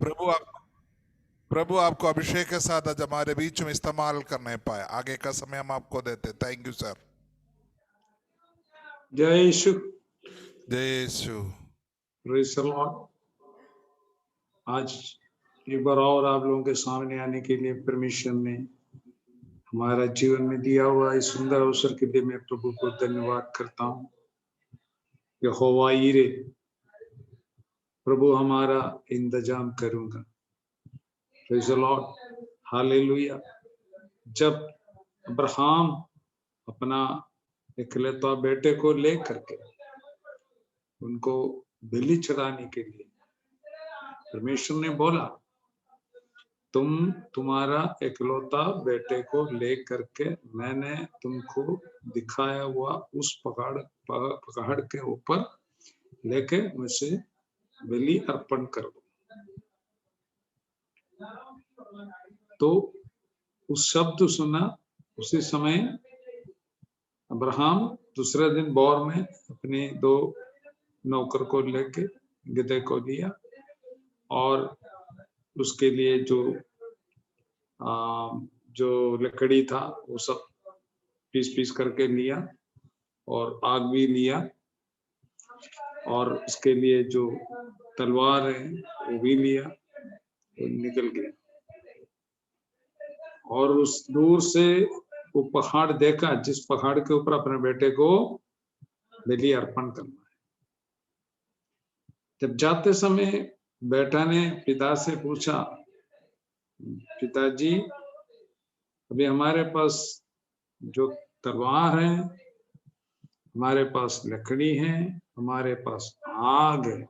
प्रभु आप प्रभु आपको अभिषेक के साथ आज हमारे बीच में इस्तेमाल करने पाए। आगे का समय हम आपको देते। Thank you sir. जय यीशु। जय यीशु। Praise the Lord. आज एक बार और आप लोगों के सामने आने के लिए परमेश्वर ने हमारा जीवन में दिया हुआ इस सुंदर अवसर के लिए मैं प्रभु को धन्यवाद करता हूँ। यहोवा यीरे, प्रभु हमारा इंतजाम करूंगा। Praise the lord, hallelujah. जब अब्राहम अपना इकलौता बेटे को लेकर के उनको बलि चढ़ाने के लिए परमेश्वर ने बोला, तुम तुम्हारा इकलौता बेटे को लेकर के मैंने तुमको दिखाया हुआ उस पहाड़ के ऊपर लेके मुझसे बलि अर्पण कर दो। तो उस शब्द सुना, उसी समय अब्राहम दूसरे दिन भोर में अपने 2 नौकर को लेके गधे को लिया और उसके लिए जो लकड़ी था वो सब पीस करके लिया और आग भी लिया और उसके लिए जो तलवार है वो भी लिया, वो निकल गया और उस दूर से वो पहाड़ देखा जिस पहाड़ के ऊपर अपने बेटे को बलि अर्पण करना है। जब जाते समय बेटा ने पिता से पूछा, पिताजी अभी हमारे पास जो तलवार है, हमारे पास लकड़ी है, हमारे पास आग है,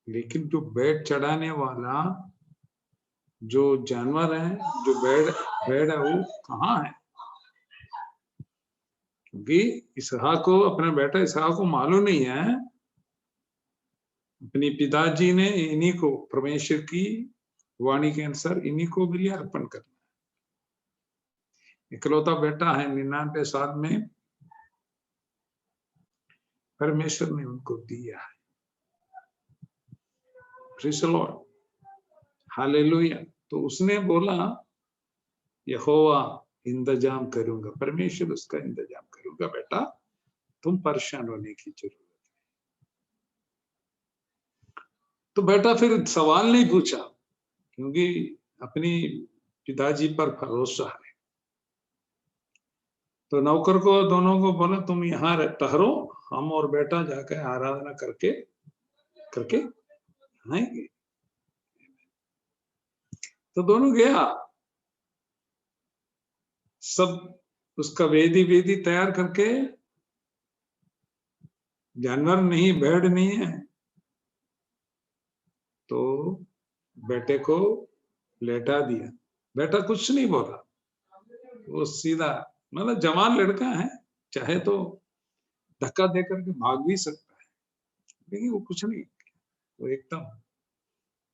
लेकिन जो भेड़ चढ़ाने वाला जो जानवर है, जो भेड़ है वो कहाँ है? क्योंकि इसहाक को, अपना बेटा इसहाक को मालूम नहीं है। अपने पिताजी ने इन्हीं को परमेश्वर की वाणी के अनुसार इन्हीं को बलि अर्पण करना। इकलौता बेटा है, 99 साल में परमेश्वर ने उनको दिया है। Praise the lord, hallelujah. तो उसने बोला, यहोवा इंतजाम करूंगा, परमेश्वर उसका इंतजाम करूंगा, बेटा तुम परेशान होने की जरूरत है। तो बेटा फिर सवाल नहीं पूछा क्योंकि अपनी पिताजी पर भरोसा है। तो नौकर को दोनों को बोला, तुम यहाँ ठहरो, हम और बेटा जाकर आराधना करके आएंगे। तो दोनों गया, सब उसका वेदी तैयार करके, जानवर नहीं, भेड़ नहीं है, तो बेटे को लेटा दिया। बेटा कुछ नहीं बोला, वो सीधा, मतलब जवान लड़का है, चाहे तो धक्का देकर के भाग भी सकता है, लेकिन वो कुछ नहीं, वो एकदम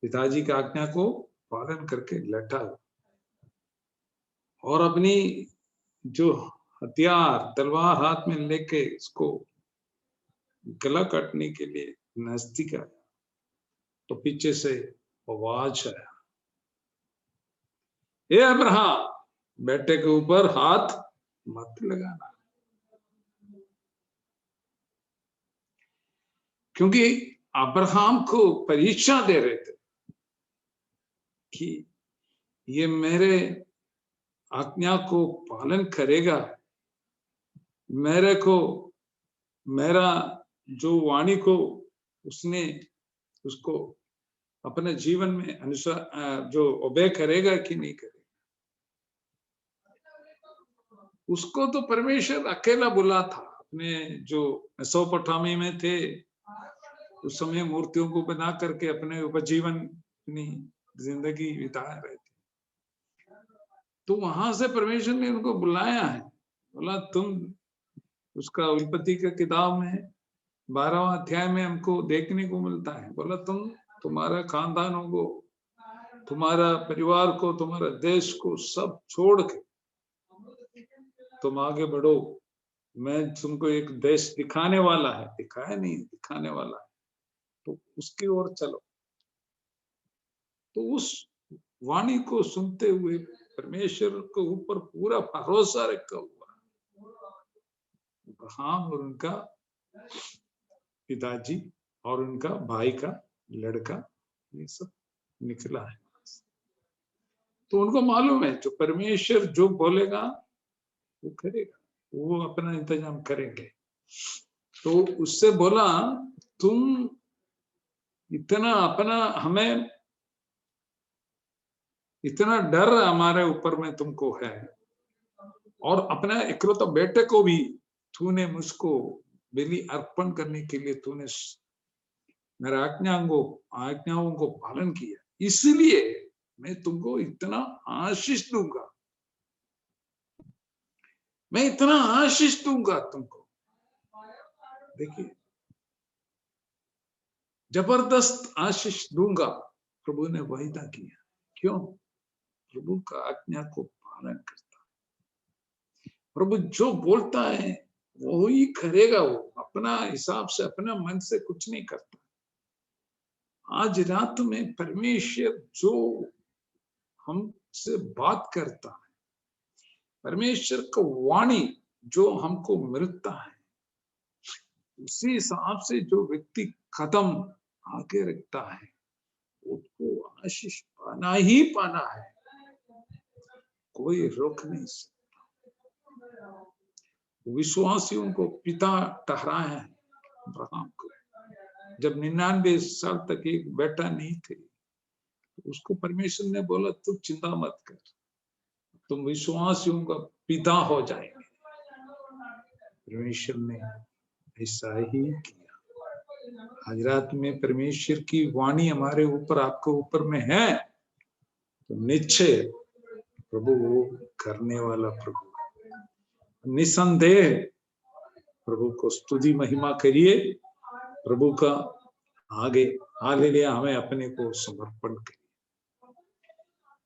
पिताजी की आज्ञा को पालन करके लेटा और अपनी जो हथियार तलवार हाथ में लेके इसको गला काटने के लिए नजदीक आया, तो पीछे से आवाज आया, ए अब्राहम, बेटे के ऊपर हाथ मत लगाना। क्योंकि अब्राहम को परीक्षा दे रहे थे कि ये मेरे आज्ञा को पालन करेगा, मेरा जो वाणी को उसको अपने जीवन में अनुसार जो ओबे करेगा कि नहीं करेगा। उसको तो परमेश्वर अकेला बुला था। अपने जो मेसोपोटामी में थे, उस समय मूर्तियों को बना करके अपने उपजीवन, अपनी जिंदगी बिता रहे थे। तो वहां से परमेश्वर ने उनको बुलाया है, बोला तुम, उसका उत्पत्ति के किताब में 12वां अध्याय में हमको देखने को मिलता है, बोला तुम्हारा खानदानों को, तुम्हारा परिवार को, तुम्हारा देश को सब छोड़ के तुम आगे बढ़ो, मैं तुमको एक देश दिखाने वाला है, दिखाया नहीं, दिखाने वाला है, तो उसकी ओर चलो। तो उस वाणी को सुनते हुए परमेश्वर के ऊपर पूरा भरोसा रखा हुआ अब्राहम और उनका पिताजी और उनका भाई का लड़का ये सब निकला है। तो उनको मालूम है जो परमेश्वर जो बोलेगा वो करेगा, वो अपना इंतजाम करेंगे। तो उससे बोला तुम इतना अपना हमें इतना डर हमारे ऊपर में तुमको है, और अपने इकलौते बेटे को भी तूने मुझको बलि अर्पण करने के लिए तूने मेरे आज्ञाओं को पालन किया, इसलिए मैं तुमको इतना आशीष दूंगा, मैं इतना आशीष दूंगा तुमको। देखिए जबरदस्त आशीष दूंगा, प्रभु ने वायदा किया। क्यों? प्रभु का आज्ञा को पालन करता है। प्रभु जो बोलता है वो ही करेगा, वो अपना हिसाब से अपना मन से कुछ नहीं करता। आज रात में परमेश्वर जो हमसे बात करता है, परमेश्वर का वाणी जो हमको मिलता है, उसी हिसाब से जो व्यक्ति कदम आगे रखता है उसको आशीष पाना ही पाना है, कोई रोक नहीं सकता। विश्वासियों को पिता ठहराया है अब्राहम को। जब 99 साल तक एक बेटा नहीं थे, उसको परमेश्वर ने बोला तू चिंता मत कर, तुम विश्वासियों का पिता हो जाएंगे। परमेश्वर ने ऐसा ही किया। आज रात में परमेश्वर की वाणी हमारे ऊपर आपके ऊपर में है, तो निश्चय प्रभु वो करने वाला प्रभु, निसंदेह प्रभु को स्तुति महिमा करिए, प्रभु का आगे हालेलुया हमें अपने को समर्पण करिए।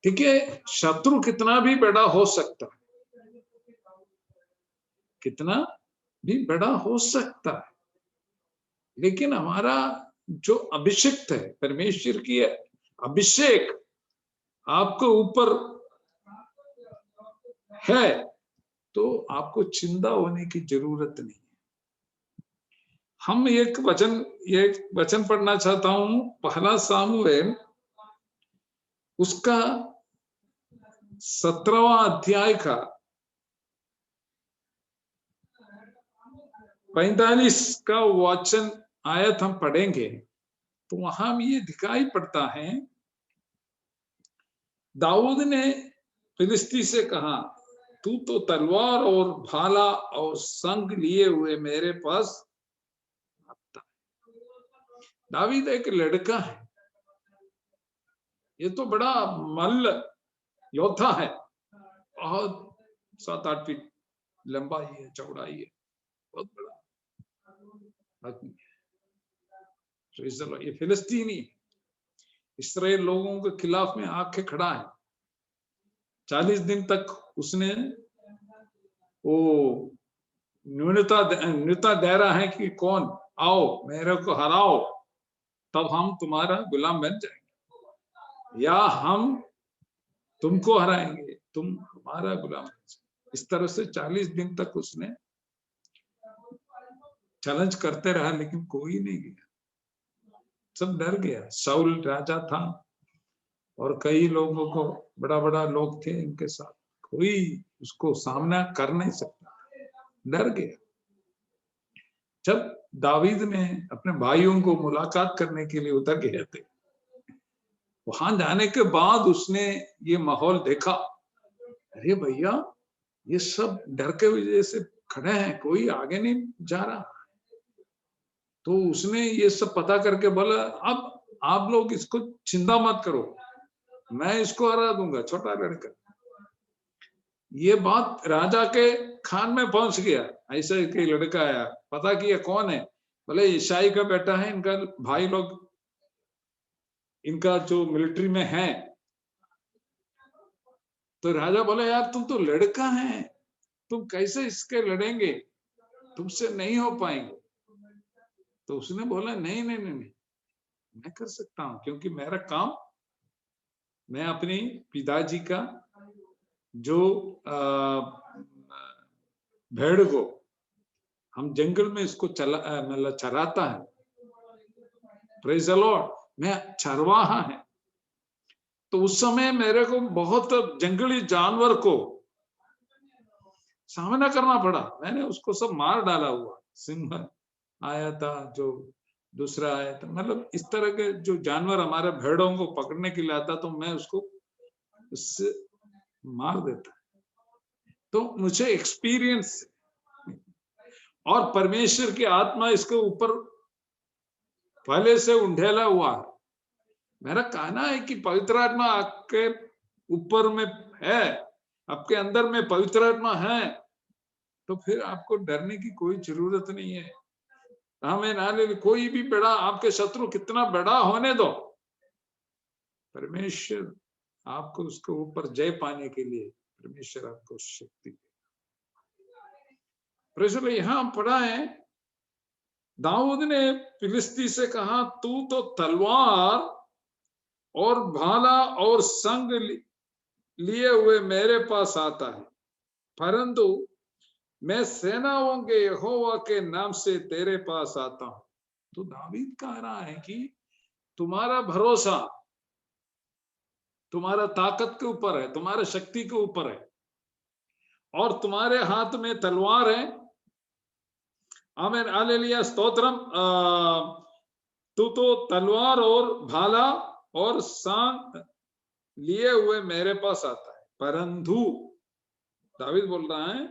ठीक है, शत्रु कितना भी बड़ा हो सकता है, कितना भी बड़ा हो सकता है, लेकिन हमारा जो अभिषिक्त है, परमेश्वर की अभिषेक आपको ऊपर है, तो आपको चिंता होने की जरूरत नहीं है। हम एक वचन पढ़ना चाहता हूं, पहला सामुएल उसका 17वां अध्याय का 45 का वचन आयत हम पढ़ेंगे, तो वहां ये दिखाई पड़ता है, दाऊद ने फिलिस्ती से कहा तू तो तलवार और भाला और संग लिए हुए मेरे पास आता है। दाऊद एक लड़का है, ये तो बड़ा मल्ल योद्धा है, बहुत 7-8 फीट लंबाई है, चौड़ाई है, बहुत बड़ा आदमी है। ये फिलिस्तीनी इस्राएल लोगों के खिलाफ में आके खड़ा है। 40 दिन तक उसने वो न्यूनता दे रहा है कि कौन आओ मेरे को हराओ, तब हम तुम्हारा गुलाम बन जाएंगे, या हम तुमको हराएंगे, तुम हमारा गुलाम बन जाएंगे। इस तरह से 40 दिन तक उसने चैलेंज करते रहा, लेकिन कोई नहीं गया, सब डर गया। शाऊल राजा था और कई लोगों को बड़ा बड़ा लोग थे इनके साथ, कोई उसको सामना कर नहीं सकता, डर गया। जब दावीद ने अपने भाइयों को मुलाकात करने के लिए उतर गए थे, वहां जाने के बाद उसने ये माहौल देखा, अरे भैया ये सब डर के वजह से खड़े हैं, कोई आगे नहीं जा रहा। तो उसने ये सब पता करके बोला अब आप लोग इसको चिंता मत करो, मैं इसको हरा दूंगा, छोटा लड़का। ये बात राजा के खान में पहुंच गया, ऐसा एक लड़का आया, पता किया कौन है, बोले ईसाई का बेटा है, इनका भाई लोग इनका जो मिलिट्री में है। तो राजा बोले यार तुम तो लड़का है, तुम कैसे इसके लड़ेंगे, तुमसे नहीं हो पाएंगे। तो उसने बोला नहीं नहीं नहीं, मैं कर सकता हूं, क्योंकि मेरा काम मैं अपनी पिताजी का जो भेड़ को हम जंगल में इसको मतलब चराता है, प्रेज़ द लॉर्ड, मैं चरवाहा है। तो उस समय मेरे को बहुत जंगली जानवर को सामना करना पड़ा। मैंने उसको सब मार डाला हुआ। सिंह आया था, जो दूसरा आया था, मतलब इस तरह के जो जानवर हमारे भेड़ों को पकड़ने के लिए आता, तो मैं उसको उससे मार देता। तो मुझे एक्सपीरियंस और परमेश्वर की आत्मा इसके ऊपर पहले से उंडेला हुआ है। मेरा कहना है कि पवित्र आत्मा आपके ऊपर में है, आपके अंदर में पवित्र आत्मा है, तो फिर आपको डरने की कोई जरूरत नहीं है। हमें ना ले, कोई भी बड़ा आपके शत्रु कितना बड़ा होने दो, परमेश्वर आपको उसके ऊपर जय पाने के लिए परमेश्वर आपको शक्ति। प्रभु यहां पढ़ा है, दाऊद ने फिलिस्ती से कहा, तू तो तलवार और भाला और संग लिए हुए मेरे पास आता है, परंतु मैं सेनाओं के यहोवा के नाम से तेरे पास आता हूं। तो दाऊद कह रहा है कि तुम्हारा भरोसा तुम्हारा ताकत के ऊपर है, तुम्हारे शक्ति के ऊपर है, और तुम्हारे हाथ में तलवार है। आमीन, हालेलुया, स्तोत्रम। तू तो तलवार और भाला और सांग लिए हुए मेरे पास आता है, परंतु दाऊद बोल रहा है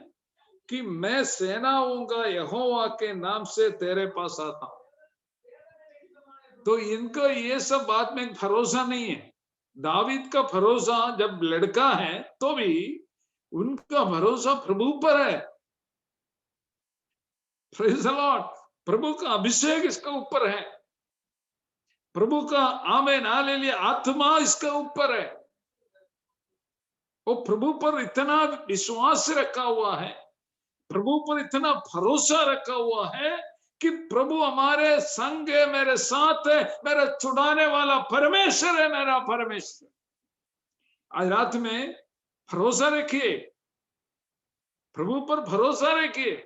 कि मैं सेनाओं का यहोवा के नाम से तेरे पास आता हूं। तो इनका ये सब बात में भरोसा नहीं है। दाऊद का भरोसा जब लड़का है तो भी उनका भरोसा प्रभु पर है। प्रेज़ द लॉर्ड, प्रभु का अभिषेक इसके ऊपर है, प्रभु का आमीन हालेलुया आत्मा इसके ऊपर है। वो प्रभु पर इतना विश्वास रखा हुआ है, प्रभु पर इतना भरोसा रखा हुआ है कि प्रभु हमारे संग है, मेरे साथ है, मेरा छुड़ाने वाला परमेश्वर है, मेरा परमेश्वर। आज रात में भरोसा रखिए, प्रभु पर भरोसा रखिए।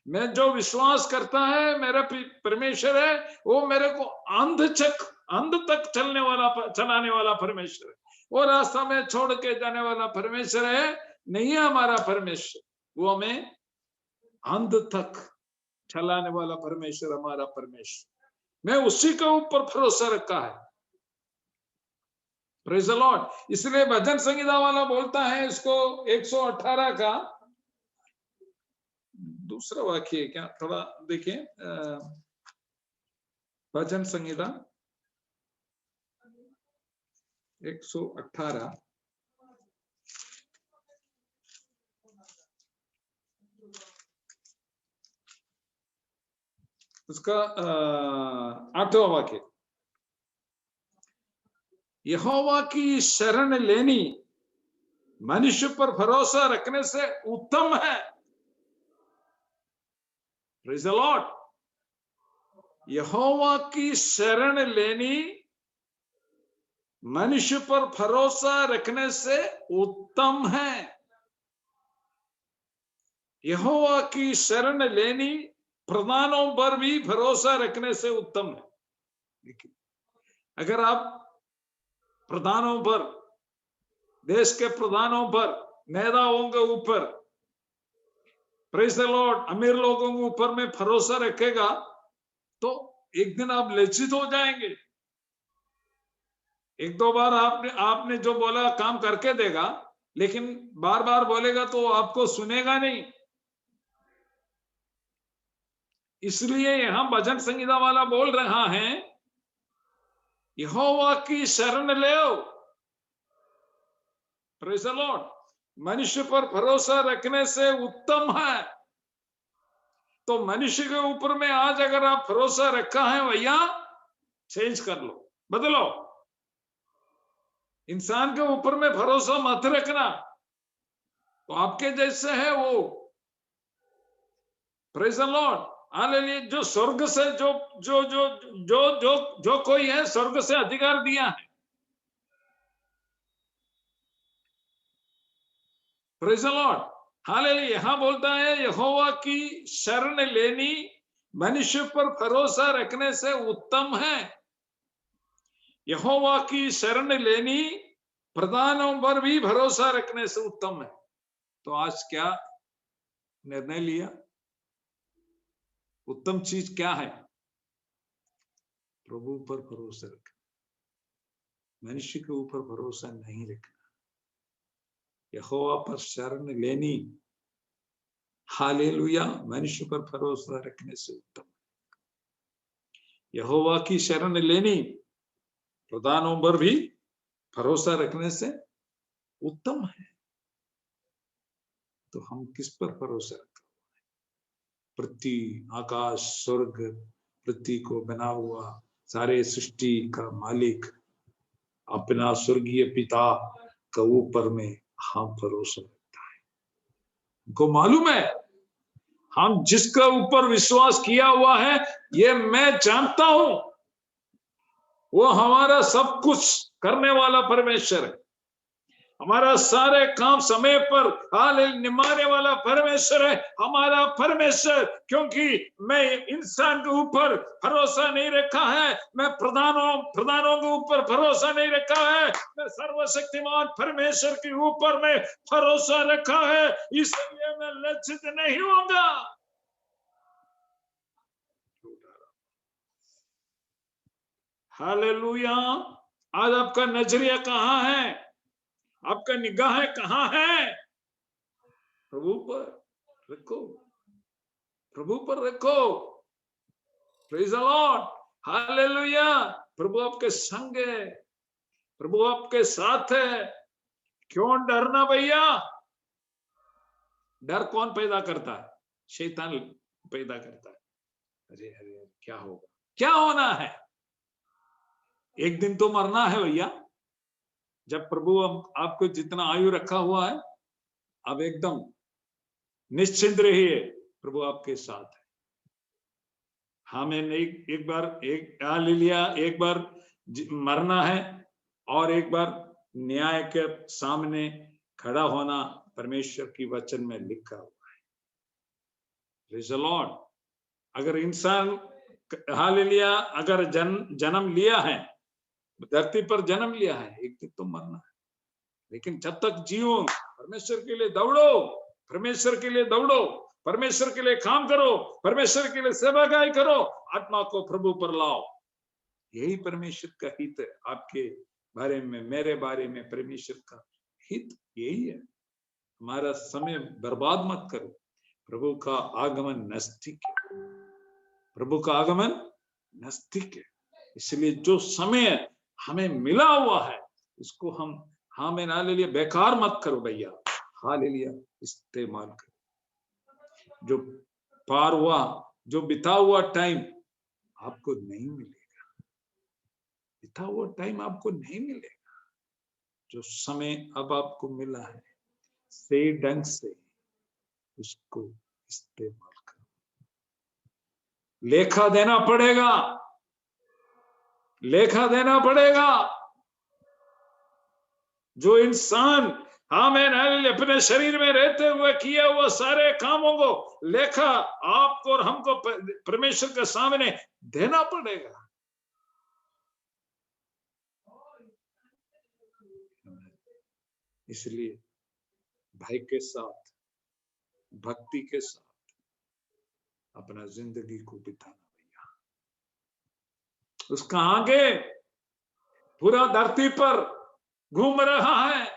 मैं जो विश्वास करता है मेरा परमेश्वर है, वो मेरे को अंत तक चलाने वाला परमेश्वर है। वो रास्ता में छोड़ के जाने वाला परमेश्वर है नहीं है हमारा परमेश्वर, वो हमें अंत तक चलाने वाला परमेश्वर हमारा परमेश्वर। मैं उसी के ऊपर भरोसा रखा है। Praise the Lord. इसलिए भजन संगीता वाला बोलता है, इसको 118 का दूसरा वाक्य है क्या, थोड़ा देखिए, भजन संगीता 118 उसका 8वां वाक्य, यहोवा की शरण लेनी मनुष्य पर भरोसा रखने से उत्तम है। Praise the Lord. यहोवा की शरण लेनी मनुष्य पर भरोसा रखने से उत्तम है। यहोवा की शरण लेनी प्रधानों पर भी भरोसा रखने से उत्तम है। अगर आप प्रधानों पर, देश के प्रधानों पर, नेताओं के ऊपर, प्रेज़ द लॉर्ड, अमीर लोगों के ऊपर में भरोसा रखेगा तो एक दिन आप लज्जित हो जाएंगे। एक दो बार आपने जो बोला काम करके देगा, लेकिन बार बार बोलेगा तो आपको सुनेगा नहीं। इसलिए यहां भजन संगीता वाला बोल रहा है, यहोवा की शरण ले। Praise the Lord. मनुष्य पर भरोसा रखने से उत्तम है। तो मनुष्य के ऊपर में आज अगर आप भरोसा रखा है भैया, चेंज कर लो, बदलो। इंसान के ऊपर में भरोसा मत रखना, तो आपके जैसे है वो। Praise the lord, hallelujah. जो स्वर्ग से जो जो जो जो जो जो कोई है, स्वर्ग से अधिकार दिया है, प्रेज़ द लॉर्ड, हालेलुया। यहां बोलता है यहोवा की शरण लेनी मनुष्य पर भरोसा रखने से उत्तम है। यहोवा की शरण लेनी प्रधानों पर भी भरोसा रखने से उत्तम है। तो आज क्या निर्णय लिया? उत्तम चीज क्या है? प्रभु पर भरोसा रखना, मनुष्य के ऊपर भरोसा नहीं रखना, यहोवा पर शरण लेनी, हालेलुया, मनुष्य पर भरोसा रखने से उत्तम। यहोवा की शरण लेनी प्रधानों पर भी भरोसा रखने से उत्तम है। तो हम किस पर भरोसा रखें? पृथ्वी, आकाश, स्वर्ग, पृथ्वी को बना हुआ सारे सृष्टि का मालिक अपना स्वर्गीय पिता का ऊपर में हम भरोसा रखता है। हमको मालूम है हम जिसका ऊपर विश्वास किया हुआ है, ये मैं जानता हूं, वो हमारा सब कुछ करने वाला परमेश्वर है। हमारा सारे काम समय पर निभाने वाला परमेश्वर है हमारा परमेश्वर। क्योंकि मैं इंसान के ऊपर भरोसा नहीं रखा है, मैं प्रधानों के ऊपर भरोसा नहीं रखा है, मैं सर्वशक्तिमान परमेश्वर के ऊपर में भरोसा रखा है, इसलिए मैं लज्जित नहीं होगा। हालेलुया। आज आपका नजरिया कहाँ है? आपका निगाह कहाँ है? प्रभु पर रखो, प्रभु पर रखो। Praise the lord, hallelujah. प्रभु आपके संग है, प्रभु आपके साथ है। क्यों डरना भैया? डर कौन पैदा करता है? शैतान पैदा करता है। अरे अरे क्या होगा, क्या होना है? एक दिन तो मरना है भैया। जब प्रभु आपको जितना आयु रखा हुआ है, अब एकदम निश्चिंत रहिए, प्रभु आपके साथ है। हमें एक बार ले लिया, एक बार मरना है और एक बार न्याय के सामने खड़ा होना परमेश्वर की वचन में लिखा हुआ है। Praise the Lord. अगर इंसान हालेलुया अगर जन्म लिया है, धरती पर जन्म लिया है, एक दिन तो मरना है। लेकिन जब तक जियो परमेश्वर के लिए दौड़ो, परमेश्वर के लिए दौड़ो, परमेश्वर के लिए काम करो, परमेश्वर के लिए सेवागाई करो, आत्मा को प्रभु पर लाओ। यही परमेश्वर का हित है। आपके बारे में, मेरे बारे में परमेश्वर का हित यही है। हमारा समय बर्बाद मत करो। प्रभु का आगमन नजदीक है, प्रभु का आगमन नजदीक है। इसलिए जो समय हमें मिला हुआ है उसको हमें हालेलुया बेकार मत करो भैया, हालेलुया इस्तेमाल करो। जो पार हुआ, जो बिता हुआ टाइम आपको नहीं मिलेगा, बिता हुआ टाइम आपको नहीं मिलेगा। जो समय अब आपको मिला है सही ढंग से उसको इस्तेमाल करो। लेखा देना पड़ेगा, लेखा देना पड़ेगा। जो इंसान अपने शरीर में रहते हुए किया हुआ सारे कामों को लेखा आपको और हमको परमेश्वर के सामने देना पड़ेगा। इसलिए भाई के साथ, भक्ति के साथ अपना जिंदगी को बिताना भैया। उसका आगे पूरा धरती पर घूम रहा है,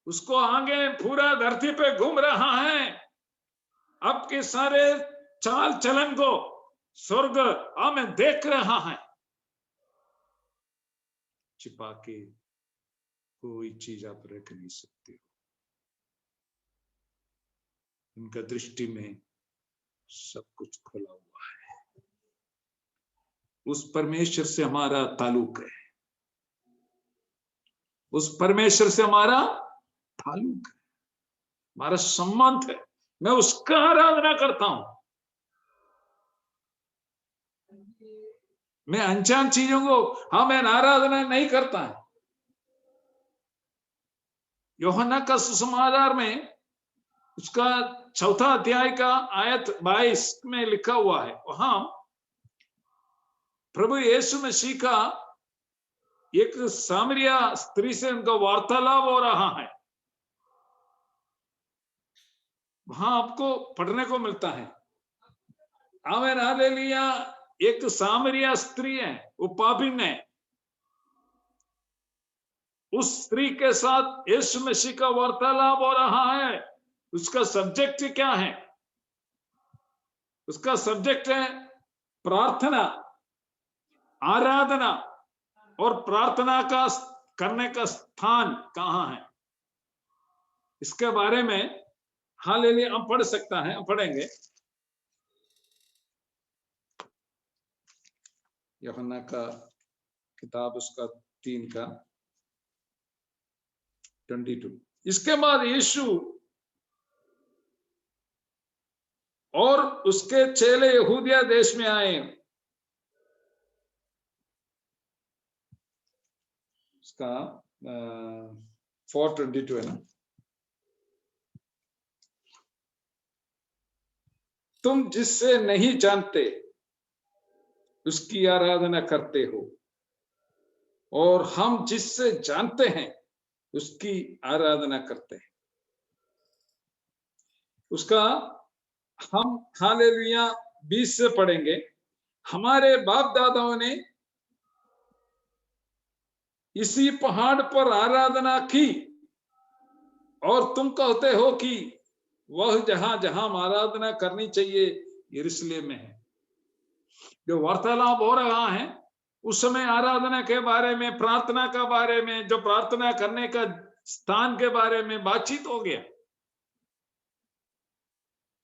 उसको आगे पूरा धरती पे घूम रहा है। आपके सारे चाल चलन को स्वर्ग हमें देख रहा है। छिपा के कोई चीज आप रख नहीं सकते हो। उनका दृष्टि में सब कुछ खुला हुआ है। उस परमेश्वर से हमारा ताल्लुक है, उस परमेश्वर से हमारा ताल्लुक है, हमारा संबंध है। मैं उसका आराधना करता हूं। मैं अनजान चीजों को मैं आराधना नहीं करता है। यूहन्ना का सुसमाचार में उसका 4 अध्याय का आयत 22 में लिखा हुआ है, वहां प्रभु यीशु मसीह का एक सामरिया स्त्री से उनका वार्तालाप हो रहा है, वहां आपको पढ़ने को मिलता है। Amen hallelujah. एक सामरिया स्त्री है, वो पापिन है, उस स्त्री के साथ यीशु मसीह का वार्तालाप हो रहा है। उसका सब्जेक्ट क्या है? उसका सब्जेक्ट है प्रार्थना, आराधना, और प्रार्थना का करने का स्थान कहां है, इसके बारे में हालेलुया हम पढ़ सकता है, हम पढ़ेंगे। यूहन्ना का किताब उसका 3 का 22। इसके बाद यीशु और उसके चेले यहूदिया देश में आए। उसका 4:22 है ना। तुम जिससे नहीं जानते उसकी आराधना करते हो, और हम जिससे जानते हैं उसकी आराधना करते हैं। उसका हम हालेलुया 20 से पढ़ेंगे। हमारे बाप दादाओं ने इसी पहाड़ पर आराधना की, और तुम कहते हो कि वह जहां जहां आराधना करनी चाहिए यरूशलेम में है। जो वार्तालाप हो रहा है उस समय आराधना के बारे में, प्रार्थना के बारे में, जो प्रार्थना करने का स्थान के बारे में बातचीत हो गया।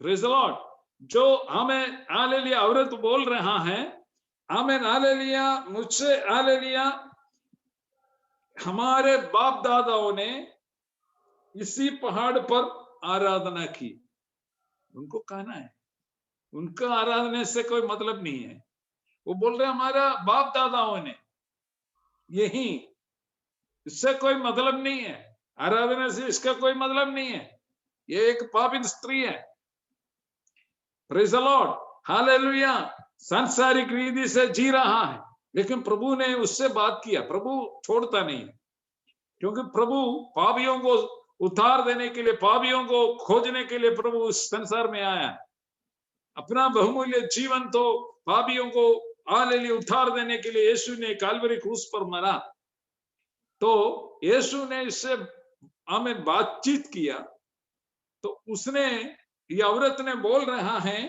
Praise the Lord. जो हमें हालेलुया औरत बोल रहा है, आमेन हालेलुया, मुझसे हालेलुया, हमारे बाप दादाओं ने इसी पहाड़ पर आराधना की। उनको कहना है, उनका आराधना से कोई मतलब नहीं है। वो बोल रहे हमारा बाप दादाओं ने, यही, इससे कोई मतलब नहीं है, आराधना से इसका कोई मतलब नहीं है। ये एक पापिन स्त्री है। Praise the lord, hallelujah. सांसारिक रीति से जी रहा है, लेकिन प्रभु ने उससे बात किया। प्रभु छोड़ता नहीं है, क्योंकि प्रभु पापियों को उतार देने के लिए, पापियों को खोजने के लिए प्रभु उस संसार में आया। अपना बहुमूल्य जीवन तो पापियों को हालेलुया उतार देने के लिए यीशु ने काल्वरी क्रूस पर मरा। तो यीशु ने इससे हमें बातचीत किया, तो उसने, ये औरत ने बोल रहा है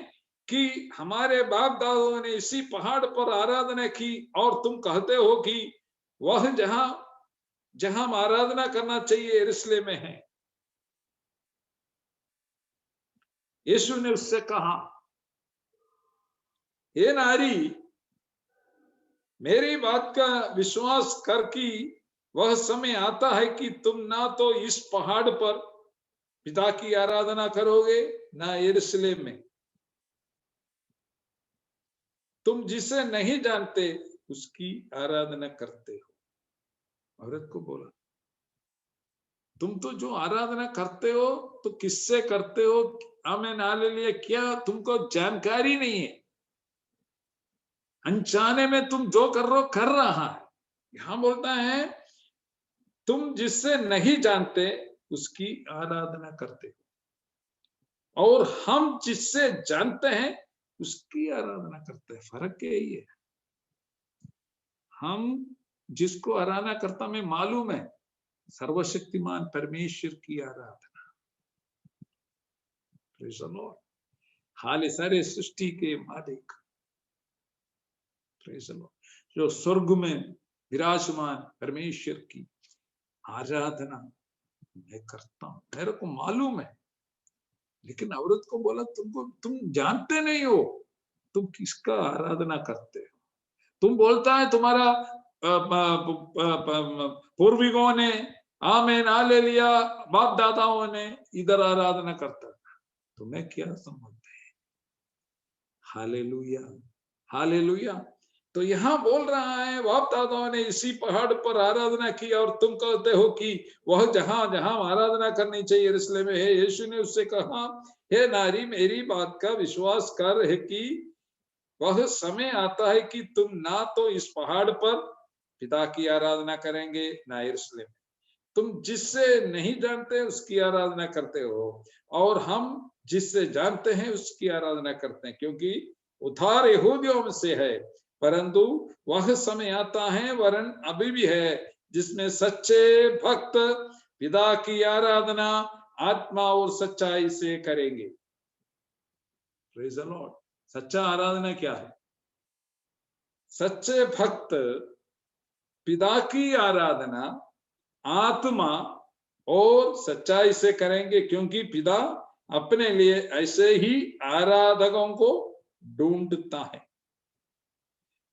कि हमारे बाप दादाओं ने इसी पहाड़ पर आराधना की, और तुम कहते हो कि वह जहां जहां आराधना करना चाहिए यरूशलेम में है। यीशु ने उससे कहा, हे नारी, मेरी बात का विश्वास कर कि वह समय आता है कि तुम ना तो इस पहाड़ पर पिता की आराधना करोगे, ना यरूशलेम में। तुम जिसे नहीं जानते उसकी आराधना करते हो। औरत को बोला, तुम तो जो आराधना करते हो तो किससे करते हो? Amen hallelujah. क्या तुमको जानकारी नहीं है? अनजाने में तुम जो कर रहे हो कर रहा है। यहां बोलता है तुम जिससे नहीं जानते उसकी आराधना करते हो, और हम जिससे जानते हैं उसकी आराधना करते हैं। फर्क क्या ही है? हम जिसको आराधना करता हमें मालूम है, सर्वशक्तिमान परमेश्वर की आराधना। Praise the lord. हाल सारे सृष्टि के मालिक, प्रेज़ द लॉर्ड, जो स्वर्ग में विराजमान परमेश्वर की आराधना मैं करता हूं, मेरे को मालूम है। लेकिन औरत को बोला, तुम जानते नहीं हो तुम किसका आराधना करते हो। तुम बोलता है तुम्हारा पूर्विकों ने, आमेन हालेलुया, बाप दादाओं ने इधर आराधना करता था, तुम्हें क्या संबंध है? Hallelujah, hallelujah. तो यहाँ बोल रहा है बाप दादाओं ने इसी पहाड़ पर आराधना की और तुम कहते हो कि वह जहां जहां आराधना करनी चाहिए यरूशलेम में है। यीशु ने उससे कहा, हे नारी, मेरी बात का विश्वास कर है कि वह समय आता है कि तुम ना तो इस पहाड़ पर पिता की आराधना करेंगे ना यरूशलेम। तुम जिससे नहीं जानते उसकी आराधना करते हो और हम जिससे जानते हैं उसकी आराधना करते हैं, क्योंकि उद्धार यहूदियों में से है। परंतु वह समय आता है, वरन अभी भी है, जिसमें सच्चे भक्त पिता की आराधना आत्मा और सच्चाई से करेंगे। Praise the Lord. सच्चा आराधना क्या है? सच्चे भक्त पिता की आराधना आत्मा और सच्चाई से करेंगे, क्योंकि पिता अपने लिए ऐसे ही आराधकों को ढूंढता है।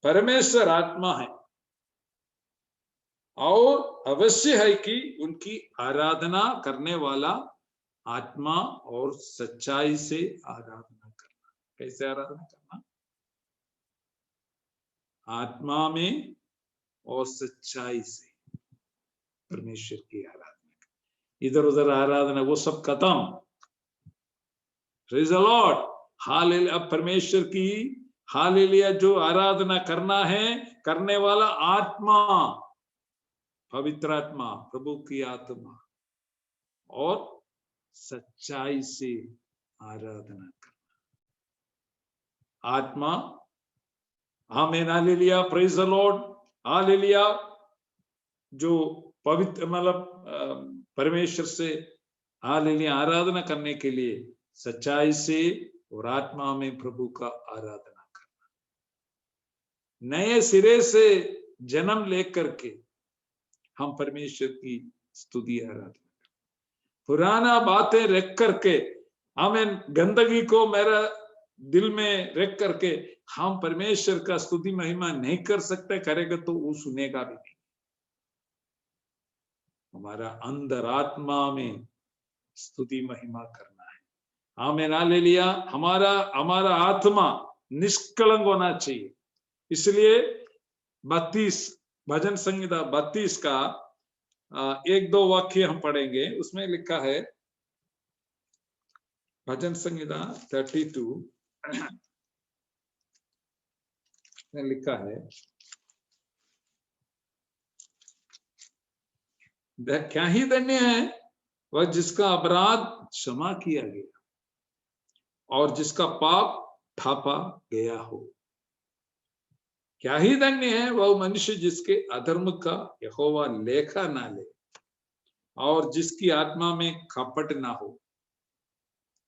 परमेश्वर आत्मा है और अवश्य है कि उनकी आराधना करने वाला आत्मा और सच्चाई से आराधना करना। कैसे आराधना करना? आत्मा में और सच्चाई से परमेश्वर की आराधना। इधर उधर आराधना वो सब खत्म। Praise the lord. हालेलुया। अब परमेश्वर की हालेलुया जो आराधना करना है, करने वाला आत्मा, पवित्र आत्मा, प्रभु की आत्मा और सच्चाई से आराधना करना। आत्मा, आमीन, hallelujah, praise the lord, hallelujah, जो पवित्र मतलब परमेश्वर से हालेलुया आराधना करने के लिए सच्चाई से और आत्मा में प्रभु का आराधना करना। नए सिरे से जन्म लेकर के हम परमेश्वर की स्तुति आराधना करना। पुराना बातें रख करके, आमीन, गंदगी को मेरा दिल में रख करके हम परमेश्वर का स्तुति महिमा नहीं कर सकते। करेगा तो वो सुनेगा भी नहीं। हमारा अंदर आत्मा में स्तुति महिमा करना है। आमीन, हालेलुया। हमारा आत्मा निष्कलंक होना चाहिए। इसलिए 32 भजन संहिता 32 का एक दो वाक्य हम पढ़ेंगे। उसमें लिखा है, भजन संहिता 32 में लिखा है, क्या ही धन्य है वह जिसका अपराध क्षमा किया गया और जिसका पाप ढापा गया हो। क्या ही धन्य है वह मनुष्य जिसके अधर्म का यहोवा लेखा ना ले और जिसकी आत्मा में कपट ना हो।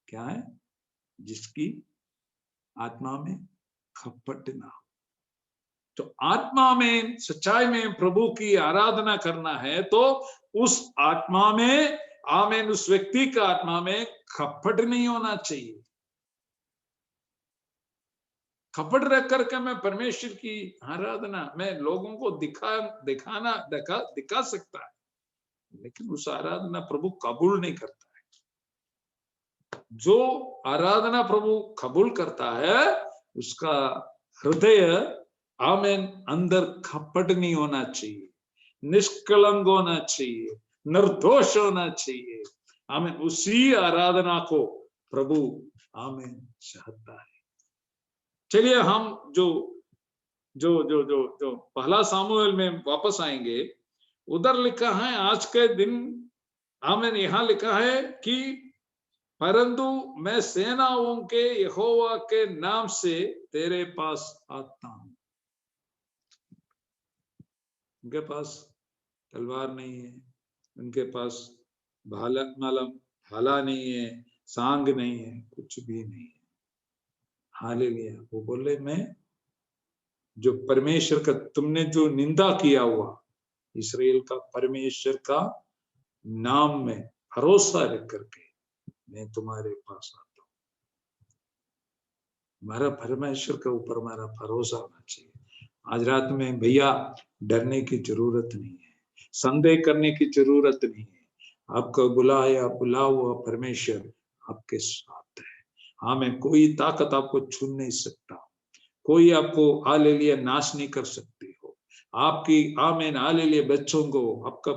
क्या है? जिसकी आत्मा में कपट ना हो। तो आत्मा में, सच्चाई में प्रभु की आराधना करना है तो उस आत्मा में, आमीन, उस व्यक्ति का आत्मा में कपट नहीं होना चाहिए। कपट रख करके मैं परमेश्वर की आराधना मैं लोगों को दिखा सकता है, लेकिन उस आराधना प्रभु कबूल नहीं करता है। जो आराधना प्रभु कबूल करता है उसका हृदय, आमीन, अंदर कपट नहीं होना चाहिए, निष्कलंक होना चाहिए, निर्दोष होना चाहिए। आमीन। उसी आराधना को प्रभु, आमीन, चाहता है। चलिए हम जो जो जो जो जो पहला सामुएल में वापस आएंगे। उधर लिखा है आज के दिन, आमीन, यहां लिखा है कि परंतु मैं सेनाओं के यहोवा के नाम से तेरे पास आता हूं। उनके पास तलवार नहीं है, उनके पास भाला नहीं है, सांग नहीं है, कुछ भी नहीं है। हालेलुया। वो बोले, मैं जो परमेश्वर का तुमने जो निंदा किया हुआ इस्राएल का परमेश्वर का नाम में भरोसा रख करके मैं तुम्हारे पास आता हूं। हमारा परमेश्वर के ऊपर हमारा भरोसा होना चाहिए। आज रात में भैया डरने की जरूरत नहीं है, संदेह करने की जरूरत नहीं है। आपको बुलाया बुला हुआ परमेश्वर आपके साथ है। हाँ, मैं कोई ताकत आपको छू नहीं सकता, कोई आपको हालेलुया नाश नहीं कर सकती हो। आपकी आमीन हालेलुया बच्चों को, आपका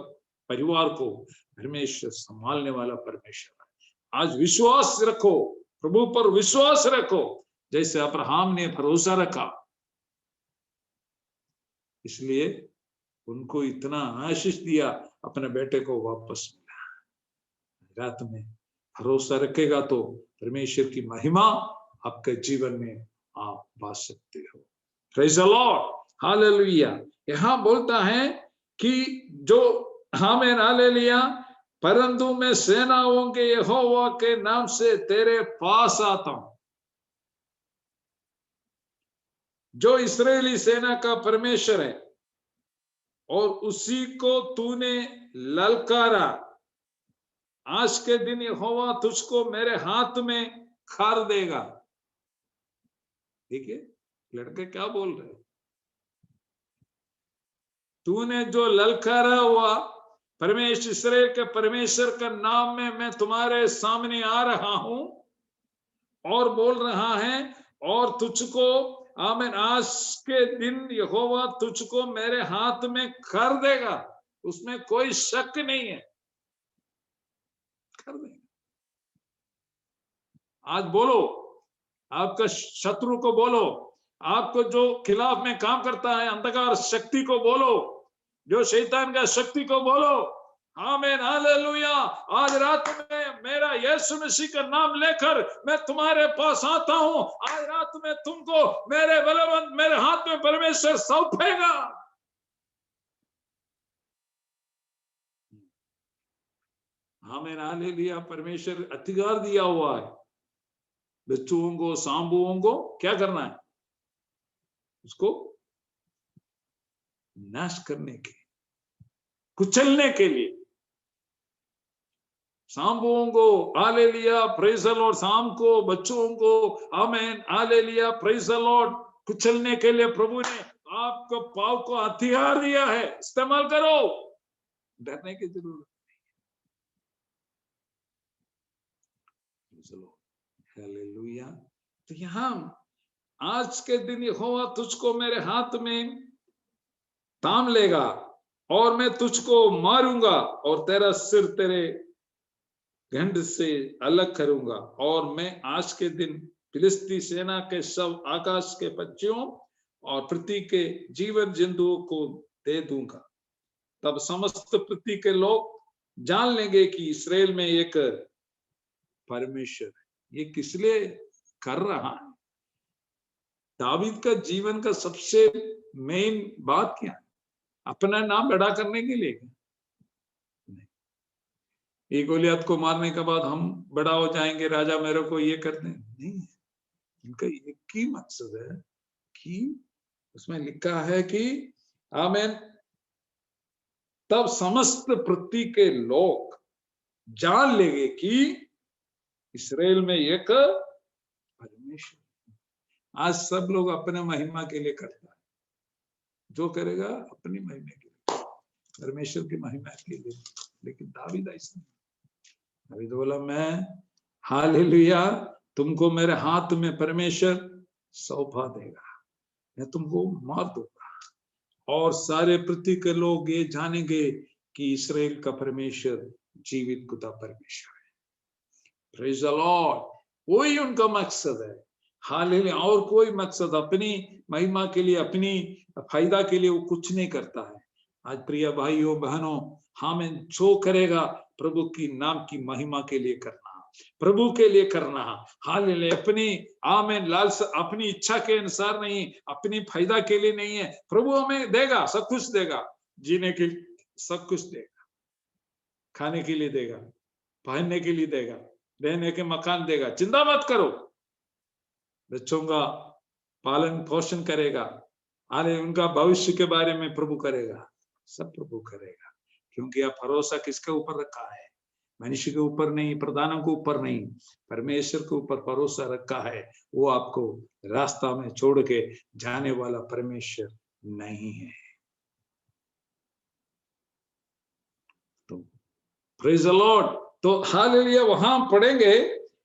परिवार को परमेश्वर संभालने वाला परमेश्वर है। आज विश्वास रखो, प्रभु पर विश्वास रखो, जैसे अब्राहम ने भरोसा रखा, इसलिए उनको इतना आशीष दिया, अपने बेटे को वापस मिला। रात में भरोसा रखेगा तो परमेश्वर की महिमा आपके जीवन में आप पा सकते हो। Praise the lord, hallelujah. यहाँ बोलता है कि जो आमीन हालेलुया, परंतु मैं सेनाओं के यहोवा के नाम से तेरे पास आता हूं। जो इस्राएली सेना का परमेश्वर है और उसी को तूने ललकारा, आज के दिन यहोवा तुझको मेरे हाथ में खार देगा। देखिए लड़के क्या बोल रहे, तूने जो ललकारा हुआ, परमेश्वर इस्राएल के परमेश्वर का नाम में मैं तुम्हारे सामने आ रहा हूं और बोल रहा है, और तुझको आमीन आज के दिन यहोवा तुझको मेरे हाथ में कर देगा, उसमें कोई शक नहीं है, कर देगा। आज बोलो, आपका शत्रु को बोलो, आपको जो खिलाफ में काम करता है अंधकार शक्ति को बोलो, जो शैतान का शक्ति को बोलो, आमीन हालेलुया। आज रात में मेरा यीशु मसीह का नाम लेकर मैं तुम्हारे पास आता हूं। आज रात में तुमको मेरे बलवंत मेरे हाथ में परमेश्वर सौंपेगा। आमीन हालेलुया। परमेश्वर अधिकार दिया हुआ है बच्चों को, सांबुओं को क्या करना है, उसको नाश करने के, कुचलने के लिए। सांबुओं को हालेलुया प्रेज़ द लॉर्ड, शाम को बच्चों को आमीन हालेलुया प्रेज़ द लॉर्ड कुचलने के लिए प्रभु ने आपको पाव को हथियार दिया है, इस्तेमाल करो, डरने की जरूरत नहीं। हालेलुया। तो यहां आज के दिन यहोवा तुझको मेरे हाथ में थाम लेगा और मैं तुझको मारूंगा और तेरा सिर तेरे गंड से अलग करूंगा, और मैं आज के दिन फिलिस्ती सेना के सब आकाश के पक्षियों और पृथ्वी के जीवन जंतुओं को दे दूंगा। तब समस्त पृथ्वी के लोग जान लेंगे कि इस्राएल में एक परमेश्वर है। ये किस लिए कर रहा है? दावीद का जीवन का सबसे मेन बात क्या है? अपना नाम बड़ा करने के लिए नहीं, गोलियत को मारने के बाद हम बड़ा हो जाएंगे, राजा मेरे को ये कर दे, नहीं। इनका एक ही मकसद है कि उसमें लिखा है कि आमीन, तब समस्त पृथ्वी के लोग जान लेंगे कि इस्राएल में एक परमेश्वर। आज सब लोग अपने महिमा के लिए करता है, जो करेगा अपनी महिमा के लिए, परमेश्वर की महिमा के लिए। लेकिन दावीद ऐसा नहीं, दावीद बोला मैं हालेलुया तुमको मेरे हाथ में परमेश्वर सौंपा देगा, मैं तुमको मार दूंगा और सारे पृथ्वी के लोग ये जानेंगे कि इस्राएल का परमेश्वर जीवित खुदा परमेश्वर है। Praise the Lord. वही उनका मकसद है, हालेलुया। और कोई मकसद अपनी महिमा के लिए, अपनी फायदा के लिए वो कुछ नहीं करता है। आज प्रिय भाइयों बहनों, हमें जो करेगा प्रभु की नाम की महिमा के लिए करना, प्रभु के लिए करना, हालेलुया। अपनी आमीन लालसा, अपनी इच्छा के अनुसार नहीं, अपनी फायदा के लिए नहीं है। प्रभु हमें देगा, सब कुछ देगा, जीने के लिए सब कुछ देगा, खाने के लिए देगा, पहनने के लिए देगा, रहने के मकान देगा, चिंता मत करो। बच्चों का पालन पोषण करेगा, अरे उनका भविष्य के बारे में प्रभु करेगा, सब प्रभु करेगा। क्योंकि आप भरोसा किसके ऊपर रखा है? मनुष्य के ऊपर नहीं, प्रधानों के ऊपर नहीं, परमेश्वर के ऊपर भरोसा रखा है। वो आपको रास्ता में छोड़ के जाने वाला परमेश्वर नहीं है। तो प्रेज़ द लॉर्ड। तो हालेलुया वहां पढ़ेंगे,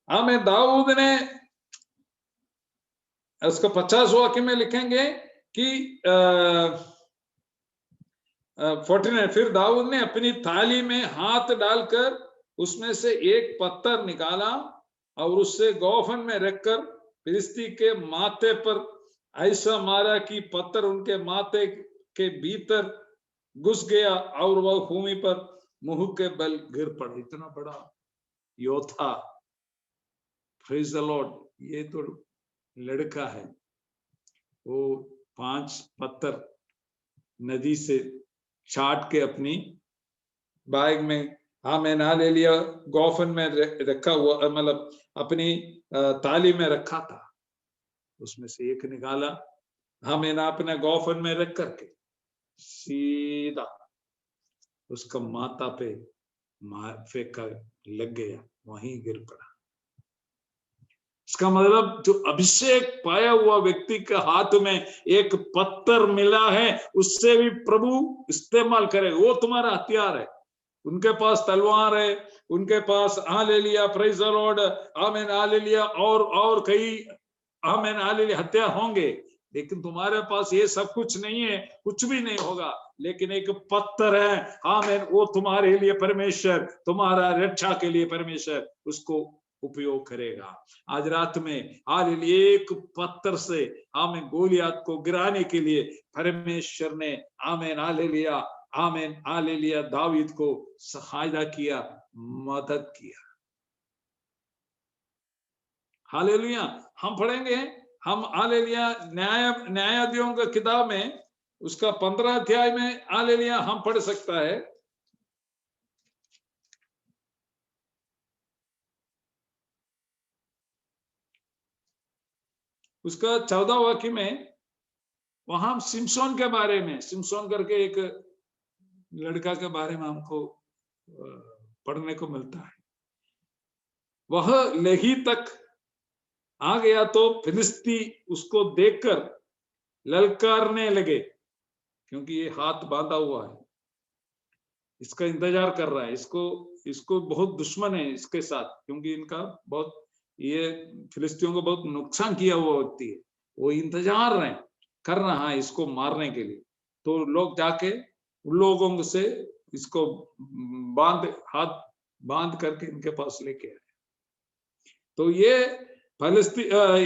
हमें दाऊद ने उसका 50 वाक्य में लिखेंगे कि 49, फिर दाऊद ने अपनी थाली में हाथ डालकर उसमें से एक पत्थर निकाला और उससे गोफन में रखकर फिलिस्ती के माथे पर ऐसा मारा कि पत्थर उनके माथे के भीतर घुस गया और वह भूमि पर मुंह के बल गिर पड़ा। इतना बड़ा योद्धा, प्रेज द लॉर्ड। ये तो लड़का है, वो 5 पत्थर नदी से छाट के अपनी बैग में, हाँ मैं ना ले लिया, गोफन में रखा हुआ, मतलब अपनी ताली में रखा था, उसमें से एक निकाला, हाँ मैं ना अपने गोफन में रख करके सीधा उसका माथा पे फेंका, लग गया, वहीं गिर पड़ा। इसका मतलब जो अभिषेक पाया हुआ व्यक्ति के हाथ में एक पत्थर मिला है, उससे भी प्रभु इस्तेमाल करे। वो तुम्हारा हथियार है। उनके पास तलवार है, उनके पास हालेलुया, प्रेज द लॉर्ड, आमीन, हालेलुया, और कई आमीन हालेलुया हथियार होंगे, लेकिन तुम्हारे पास ये सब कुछ नहीं है, कुछ भी नहीं होगा। लेकिन एक पत्थर है, आमीन, वो तुम्हारे लिए परमेश्वर, तुम्हारा रक्षा के लिए परमेश्वर उसको उपयोग करेगा। आज रात में हालेलुया एक पत्थर से आमीन गोलियत को गिराने के लिए परमेश्वर ने आमीन हालेलुया, आमीन हालेलुया दाऊद को सहायता किया, मदद किया। हालेलुया। हम पढ़ेंगे, हम हालेलुया न्यायाधियों की किताब में उसका 15 अध्याय में हालेलुया हम पढ़ सकता है। उसका 14 वाक्य में वहां सिमसोन के बारे में, सिमसोन करके एक लड़का के बारे में हमको पढ़ने को मिलता है। वह लेही तक आ गया तो फिलिस्ती उसको देखकर ललकारने लगे, क्योंकि ये हाथ बांधा हुआ है, इसका इंतजार कर रहा है, इसको बहुत दुश्मन है इसके साथ, क्योंकि इनका बहुत, ये फिलिस्तियों को बहुत नुकसान किया हुआ व्यक्ति है। वो इंतजार कर रहा है इसको मारने के लिए। तो लोग जाके उन लोगों से इसको हाथ बांध करके इनके पास लेके आए। तो ये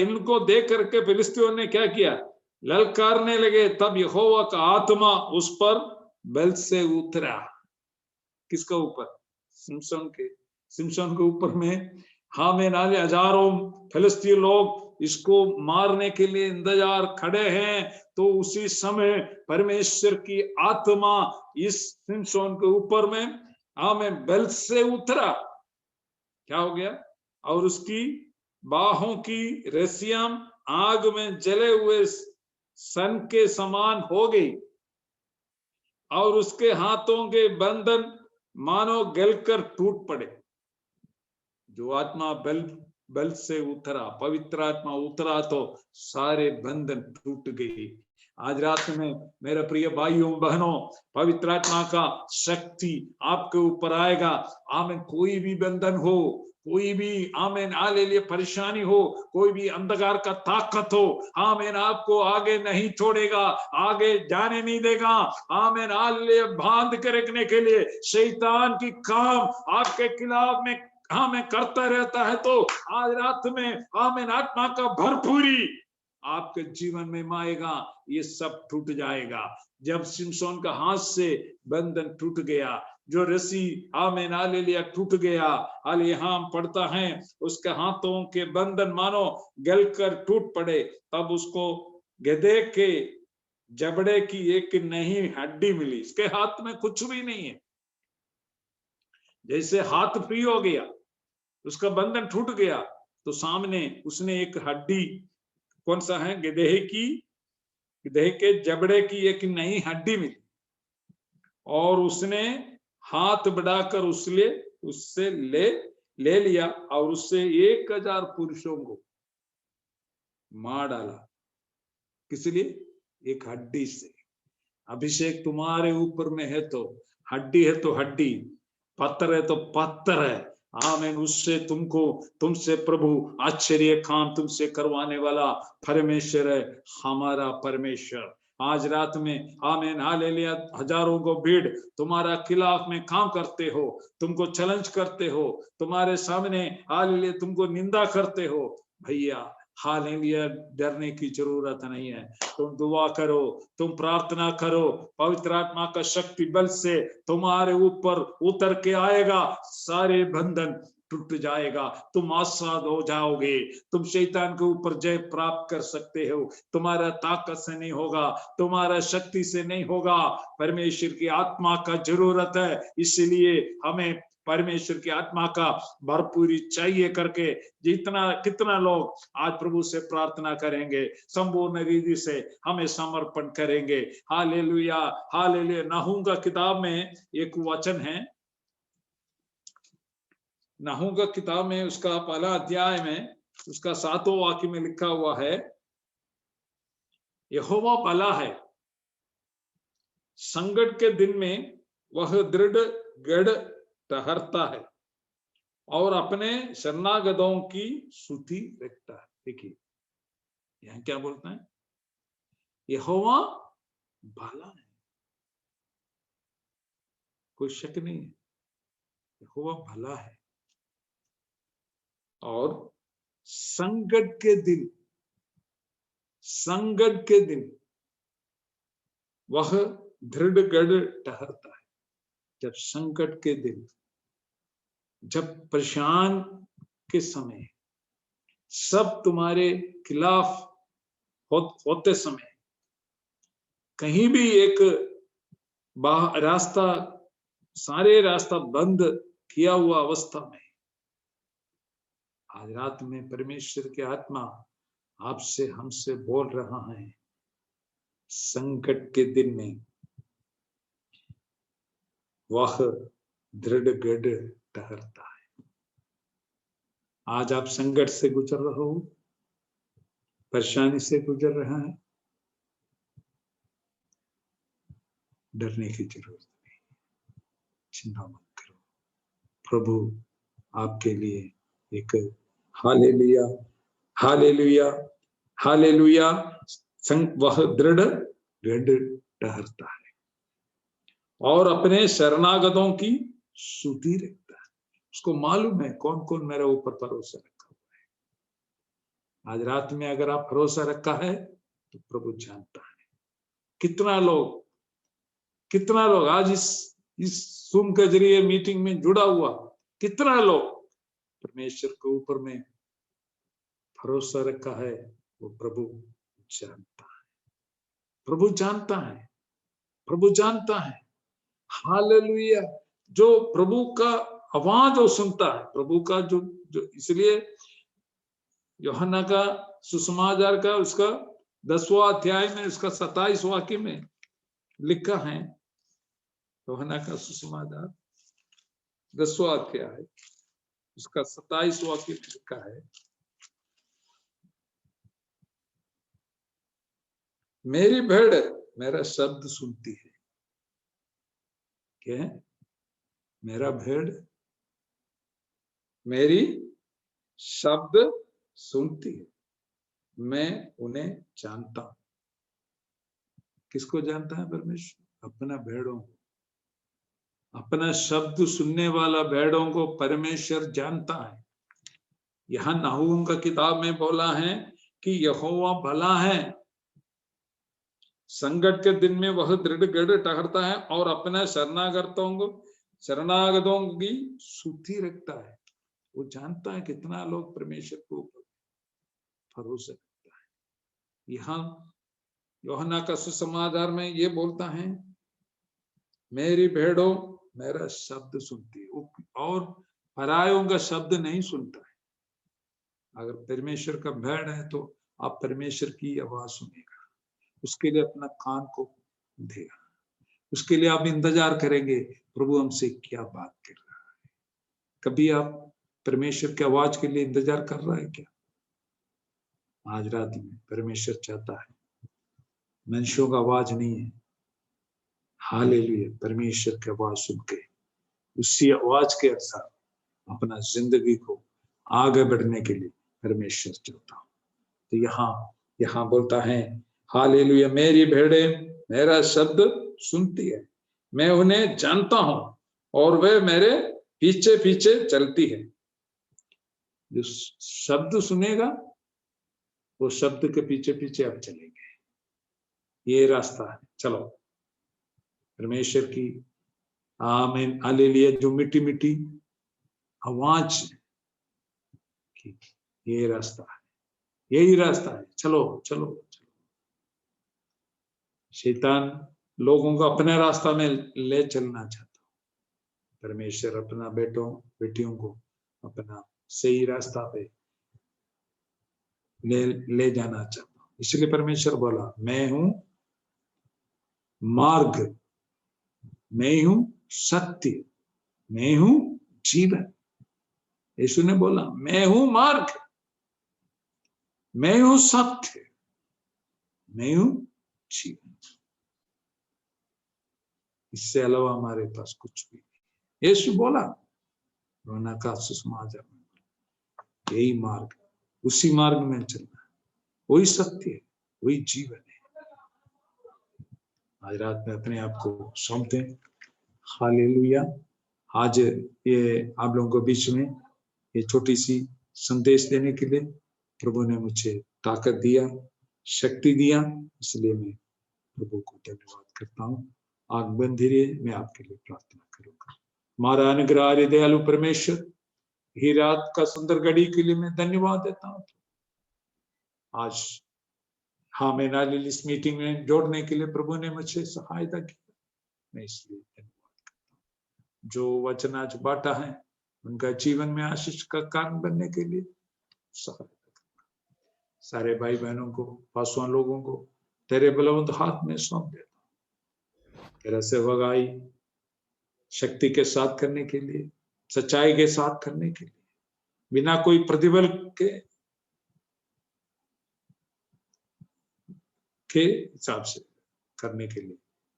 इनको देख करके फिलिस्तियों ने क्या किया, ललकारने लगे। तब यहोवा का आत्मा उस पर बल से उतरा। किसका ऊपर? सिमसोन के ऊपर में। हाँ में नाले हजारों फिलिस्ती लोग इसको मारने के लिए इंतजार खड़े हैं। तो उसी समय परमेश्वर की आत्मा इस सिमसोन के ऊपर में में बल से उतरा। क्या हो गया? और उसकी बाहों की रस्सियां आग में जले हुए सन के समान हो गई और उसके हाथों के बंधन मानो गलकर टूट पड़े। जो आत्मा बल से उतरा, पवित्र आत्मा उतरा, तो सारे बंधन टूट गए। आज रात में मेरे प्रिय भाइयों बहनों, पवित्र आत्मा का शक्ति आपके ऊपर आएगा। आमीन। कोई भी बंधन हो, कोई भी आमीन हालेलुया परेशानी हो, कोई भी अंधकार का ताकत हो, आमीन आपको आगे नहीं छोड़ेगा, आगे जाने नहीं देगा। आमीन हालेलुया बांध के रखने के लिए शैतान की काम आपके खिलाफ में करता रहता है। तो आज रात में आमीन आत्मा का भरपूरी आपके जीवन में आएगा, ये सब टूट जाएगा। जब सिमसोन का हाथ से बंधन टूट गया, जो रस्सी आमीन हालेलुया टूट गया, हालेलुया हम पढ़ता है उसके हाथों के बंधन मानो गलकर टूट पड़े। तब उसको गधे के जबड़े की एक नई हड्डी मिली। इसके हाथ में कुछ भी नहीं है, जैसे हाथ फ्री हो गया, उसका बंधन टूट गया, तो सामने उसने एक हड्डी, कौन सा है? गधे के जबड़े की एक नई हड्डी मिली और उसने हाथ बढ़ाकर उससे ले लिया और उससे 1000 पुरुषों को मार डाला। किस लिए? एक हड्डी से। अभिषेक तुम्हारे ऊपर में है तो हड्डी है, तो हड्डी, पत्थर है तो पत्थर है, आमीन। उससे तुमसे प्रभु आश्चर्य काम तुमसे करवाने वाला परमेश्वर है हमारा परमेश्वर। आज रात में आमीन हालेलुया हजारों को भीड़ तुम्हारा खिलाफ में काम करते हो, तुमको चैलेंज करते हो, तुम्हारे सामने हालेलुया तुमको निंदा करते हो, भैया हालेलुया डरने की जरूरत नहीं है। तुम दुआ करो, तुम प्रार्थना करो, पवित्र आत्मा का शक्ति बल से तुम्हारे ऊपर उतर के आएगा, सारे बंधन टूट जाएगा, तुम आजाद हो जाओगे, तुम शैतान के ऊपर जय प्राप्त कर सकते हो। तुम्हारा ताकत से नहीं होगा, तुम्हारा शक्ति से नहीं होगा, परमेश्वर की आत्मा का जरूरत है। इसलिए हमें परमेश्वर की आत्मा का भरपूरी चाहिए करके जितना कितना लोग आज प्रभु से प्रार्थना करेंगे, संपूर्ण रीति से हमें समर्पण करेंगे। Hallelujah hallelujah. नहूम का किताब में एक वचन है, नहूम का किताब में उसका पहला अध्याय में उसका 7वां वाक्य में लिखा हुआ है, यहोवा भला है, संकट के दिन में वह दृढ़ गढ़ ठहरता है और अपने शरणागतों की स्तुति रखता है। देखिए यहां क्या बोलता है, यहोवा भला है, कोई शक नहीं है, यहोवा भला है और संकट के दिन वह दृढ़ गढ़ ठहरता है। जब संकट के दिन, जब परेशान के समय, सब तुम्हारे खिलाफ होते समय, कहीं भी एक रास्ता, सारे रास्ता बंद किया हुआ अवस्था में, आज रात में परमेश्वर की आत्मा आपसे हमसे बोल रहा है, संकट के दिन में वह दृढ़ गढ़ ठहरता है। आज आप संकट से गुजर रहे हो, परेशानी से गुजर रहा है, डरने की जरूरत नहीं, चिंता मत करो, प्रभु आपके लिए एक हालेलुया हालेलुया हालेलुया वह दृढ़ गढ़ ठहरता है और अपने शरणागतों की स्तुति रखता है। उसको मालूम है कौन कौन मेरे ऊपर भरोसा रखा हुआ है। आज रात में अगर आप भरोसा रखा है तो प्रभु जानता है। कितना लोग आज इस Zoom के जरिए मीटिंग में जुड़ा हुआ, कितना लोग परमेश्वर के ऊपर में भरोसा रखा है, वो प्रभु जानता है, प्रभु जानता है, प्रभु जानता है। हालेलुया। जो प्रभु का आवाज वो सुनता है, प्रभु का जो इसलिए यूहन्ना का सुसमाचार का उसका 10वां अध्याय में उसका 27 वाक्य में लिखा है, यूहन्ना का सुसमाचार 10वां अध्याय उसका 27 वाक्य में लिखा है, मेरी भेड़ मेरा शब्द सुनती है। क्या है? मेरा भेड़ मेरी शब्द सुनती है, मैं उन्हें जानता हूं। किसको जानता है परमेश्वर? अपना भेड़ों को, अपना शब्द सुनने वाला भेड़ों को परमेश्वर जानता है। यहां नहूम का किताब में बोला है कि यहोवा भला है, संकट के दिन में वह दृढ़ गढ़ ठहरता है और अपने शरणागतों की स्तुति रखता है। वो जानता है कितना लोग परमेश्वर को भरोसा रखता है। यहाँ यूहन्ना का सुसमाचार में ये बोलता है, मेरी भेड़ों मेरा शब्द सुनती है, और परायों का शब्द नहीं सुनता है। अगर परमेश्वर का भेड़ है तो आप परमेश्वर की आवाज सुनेगा, उसके लिए अपना कान को देगा, उसके लिए आप इंतजार करेंगे प्रभु हमसे क्या बात कर रहा है। कभी आप परमेश्वर की आवाज के लिए इंतजार कर रहा है क्या? आज रात में परमेश्वर चाहता है, मनुष्यों का आवाज नहीं है, हालेलुया, परमेश्वर की आवाज सुन के उसी आवाज के अनुसार अपना जिंदगी को आगे बढ़ने के लिए परमेश्वर चलता हूं। तो यहाँ बोलता है हालेलुया, मेरी भेड़ें मेरा शब्द सुनती है, मैं उन्हें जानता हूं और वे मेरे पीछे पीछे चलती है। जो शब्द सुनेगा वो शब्द के पीछे पीछे अब चलेंगे। ये रास्ता है। चलो परमेश्वर की आमीन हालेलुया। जो मिट्टी मिट्टी आवाज की, ये रास्ता है, यही रास्ता है। चलो चलो चलो। शैतान लोगों को अपने रास्ता में ले चलना चाहता, परमेश्वर अपना बेटियों को अपना सही रास्ता पे ले जाना चाहता। इसलिए परमेश्वर बोला मैं हूं मार्ग, मैं हूं सत्य, मैं हूं जीवन। यीशु ने बोला मैं हूं मार्ग, मैं हूं सत्य, मैं हूं जीवन। इससे अलावा हमारे पास कुछ भी नहीं। यीशु बोला रोना का सुसमाचार में, यही मार्ग, उसी मार्ग में चलना है, वही सत्य है, वही जीवन है। आज रात में अपने आप को सौंपते हैं। हालेलुया। आज ये आप लोगों को बीच में ये छोटी सी संदेश देने के लिए प्रभु ने मुझे ताकत दिया, शक्ति दिया, इसलिए मैं प्रभु को धन्यवाद करता हूँ। आग बंद धीरे, मैं आपके लिए प्रार्थना करूंगा। हमारा अनुग्रह दयालु परमेश्वर, ही रात का सुंदर घड़ी के लिए मैं धन्यवाद देता हूँ। आज मैं नाली इस मीटिंग में जोड़ने के लिए प्रभु ने मुझे सहायता की, मैं इसलिए धन्यवाद करता हूँ। जो वचन आज बांटा है उनका जीवन में आशीष का कारण बनने के लिए सहायता करना। सारे भाई बहनों को, पासवान लोगों को तेरे बलवंत हाथ में सौंप देता हूँ। तेरा सेवकाई शक्ति के साथ करने के लिए, सच्चाई के साथ करने के लिए, बिना कोई प्रतिबल के हिसाब से करने के लिए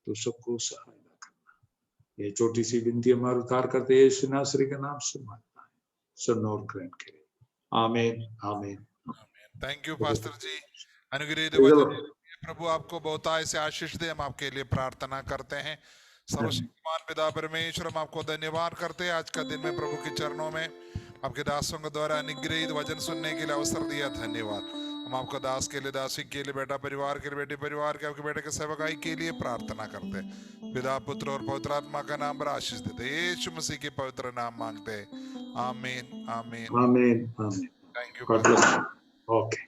तो सबको सहायता करना। ये छोटी सी विनती हमारे उतार करते हैं यीशु नासरी के नाम से मांगता है, सुन और ग्रहण करें। आमीन आमीन। थैंक यू पास्टर जी। अनुग्रहित वचन प्रभु आपको बहुतायत से आशीष दे। हम आपके लिए प्रार्थना करते हैं। सर्वशक्तिमान पिता परमेश्वर, हम आपको धन्यवाद करते हैं आज का दिन में प्रभु के चरणों में आपके दासों के द्वारा अनुग्रहित वचन सुनने के लिए अवसर दिया, धन्यवाद। हम आपका दास के लिए, दासी के लिए, बेटा परिवार के लिए, बेटी परिवार के, आपके बेटे के सेवकाई के लिए प्रार्थना करते हैं। पिता पुत्र और पवित्र आत्मा का नाम पर आशीष देते हैं, यीशु मसीह के पवित्र नाम मांगते हैं। आमीन आमीन आमीन आमीन। Thank you. God bless. Okay.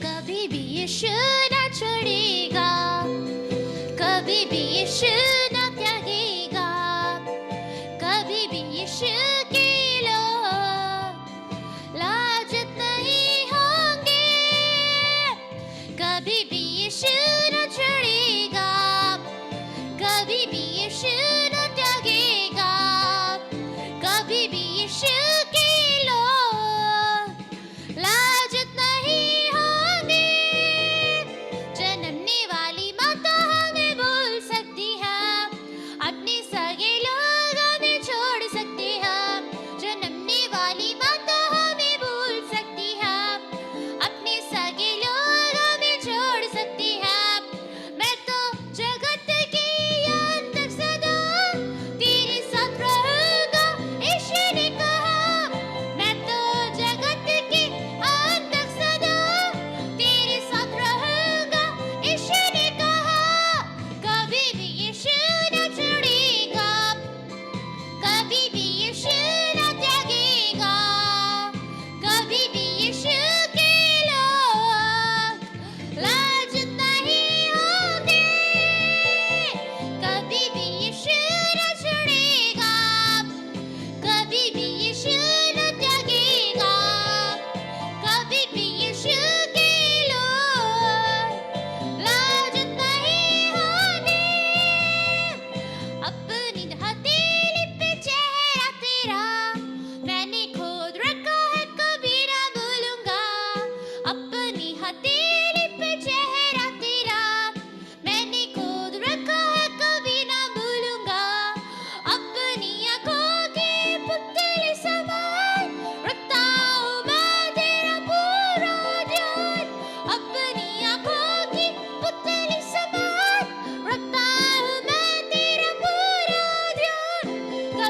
कभी भी यीशु न छोड़ेगा, कभी भी यीशु न त्यागेगा, कभी भी यीशु के लोग लाजत नहीं होंगे। कभी भी यीशु न छोड़ेगा, कभी भी यीशु न त्यागेगा, कभी भी यीशु के लोग लाजत नहीं होंगे। जन्मने वाली माता हमें बोल सकती है,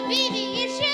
कभी भी यीशु